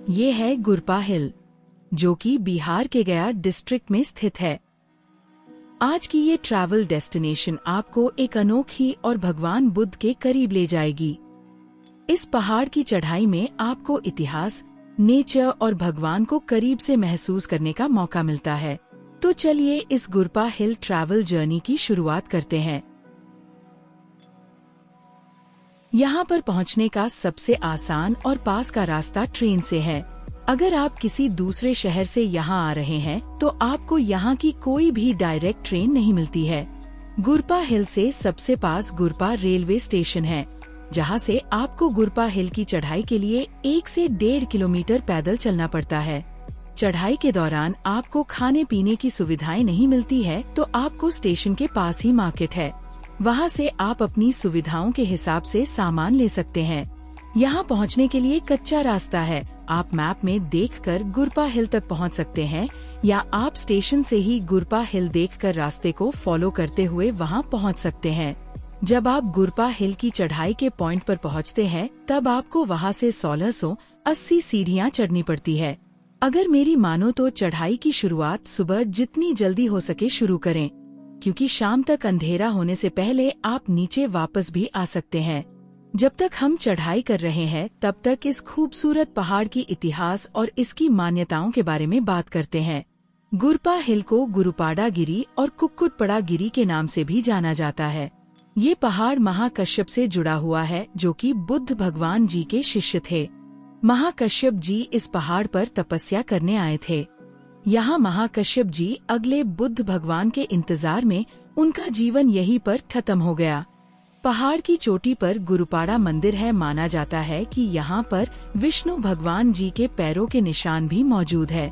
ये है गुरपा हिल, जो कि बिहार के गया डिस्ट्रिक्ट में स्थित है। आज की ये ट्रैवल डेस्टिनेशन आपको एक अनोखी और भगवान बुद्ध के करीब ले जाएगी। इस पहाड़ की चढ़ाई में आपको इतिहास, नेचर और भगवान को करीब से महसूस करने का मौका मिलता है। तो चलिए इस गुरपा हिल ट्रैवल जर्नी की शुरुआत करते हैं। यहाँ पर पहुँचने का सबसे आसान और पास का रास्ता ट्रेन से है। अगर आप किसी दूसरे शहर से यहाँ आ रहे हैं तो आपको यहाँ की कोई भी डायरेक्ट ट्रेन नहीं मिलती है। गुरपा हिल से सबसे पास गुरपा रेलवे स्टेशन है, जहाँ से आपको गुरपा हिल की चढ़ाई के लिए 1 से 1.5 किलोमीटर पैदल चलना पड़ता है। चढ़ाई के दौरान आपको खाने पीने की सुविधाएं नहीं मिलती है, तो आपको स्टेशन के पास ही मार्केट है, वहाँ से आप अपनी सुविधाओं के हिसाब से सामान ले सकते हैं। यहाँ पहुँचने के लिए कच्चा रास्ता है, आप मैप में देखकर गुरपा हिल तक पहुँच सकते हैं, या आप स्टेशन से ही गुरपा हिल देखकर रास्ते को फॉलो करते हुए वहाँ पहुँच सकते हैं। जब आप गुरपा हिल की चढ़ाई के पॉइंट पर पहुँचते हैं, तब आपको वहाँ से 1680 सीढ़ियाँ चढ़नी पड़ती है। अगर मेरी मानो तो चढ़ाई की शुरुआत सुबह जितनी जल्दी हो सके शुरू करें, क्योंकि शाम तक अंधेरा होने से पहले आप नीचे वापस भी आ सकते हैं। जब तक हम चढ़ाई कर रहे हैं, तब तक इस खूबसूरत पहाड़ की इतिहास और इसकी मान्यताओं के बारे में बात करते हैं। गुरपा हिल को गुरुपाड़ा गिरी और कुक्कुटपड़ा गिरी के नाम से भी जाना जाता है। ये पहाड़ महाकश्यप से जुड़ा हुआ है, जो कि बुद्ध भगवान जी के शिष्य थे। महाकश्यप जी इस पहाड़ पर तपस्या करने आए थे। यहाँ महाकश्यप जी अगले बुद्ध भगवान के इंतजार में उनका जीवन यहीं पर खत्म हो गया। पहाड़ की चोटी पर गुरुपाड़ा मंदिर है। माना जाता है कि यहाँ पर विष्णु भगवान जी के पैरों के निशान भी मौजूद है।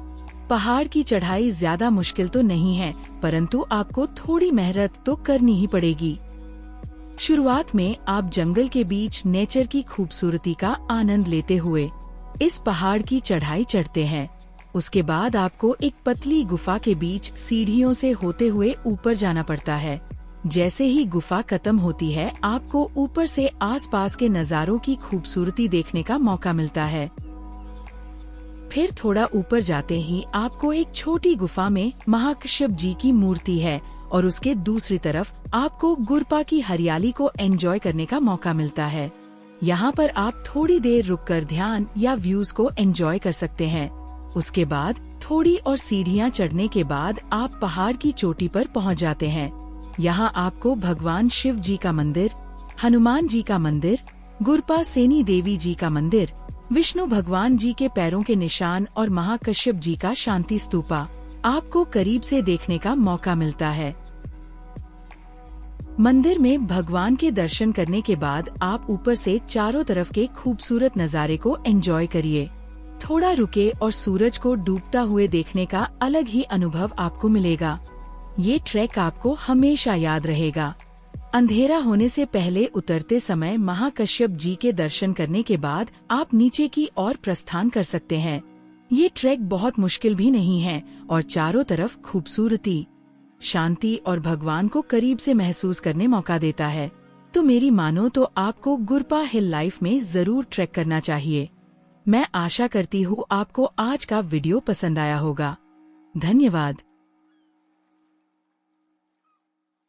पहाड़ की चढ़ाई ज्यादा मुश्किल तो नहीं है, परंतु आपको थोड़ी मेहनत तो करनी ही पड़ेगी। शुरुआत में आप जंगल के बीच नेचर की खूबसूरती का आनंद लेते हुए इस पहाड़ की चढ़ाई चढ़ते हैं। उसके बाद आपको एक पतली गुफा के बीच सीढ़ियों से होते हुए ऊपर जाना पड़ता है। जैसे ही गुफा खत्म होती है, आपको ऊपर से आसपास के नज़ारों की खूबसूरती देखने का मौका मिलता है। फिर थोड़ा ऊपर जाते ही आपको एक छोटी गुफा में महाकश्यप जी की मूर्ति है, और उसके दूसरी तरफ आपको गुरपा की हरियाली को एंजॉय करने का मौका मिलता है। यहाँ पर आप थोड़ी देर रुककर ध्यान या व्यूज को एंजॉय कर सकते हैं। उसके बाद थोड़ी और सीढ़ियाँ चढ़ने के बाद आप पहाड़ की चोटी पर पहुँच जाते हैं। यहाँ आपको भगवान शिव जी का मंदिर, हनुमान जी का मंदिर, गुरपा सेनी देवी जी का मंदिर, विष्णु भगवान जी के पैरों के निशान और महाकश्यप जी का शांति स्तूपा आपको करीब से देखने का मौका मिलता है। मंदिर में भगवान के दर्शन करने के बाद आप ऊपर से चारों तरफ के खूबसूरत नज़ारे को एंजॉय करिए। थोड़ा रुके और सूरज को डूबता हुए देखने का अलग ही अनुभव आपको मिलेगा। ये ट्रैक आपको हमेशा याद रहेगा। अंधेरा होने से पहले उतरते समय महाकश्यप जी के दर्शन करने के बाद आप नीचे की ओर प्रस्थान कर सकते हैं। ये ट्रैक बहुत मुश्किल भी नहीं है और चारों तरफ खूबसूरती, शांति और भगवान को करीब से महसूस करने मौका देता है। तो मेरी मानो तो आपको गुरपा हिल लाइफ में जरूर ट्रैक करना चाहिए। मैं आशा करती हूँ आपको आज का वीडियो पसंद आया होगा। धन्यवाद।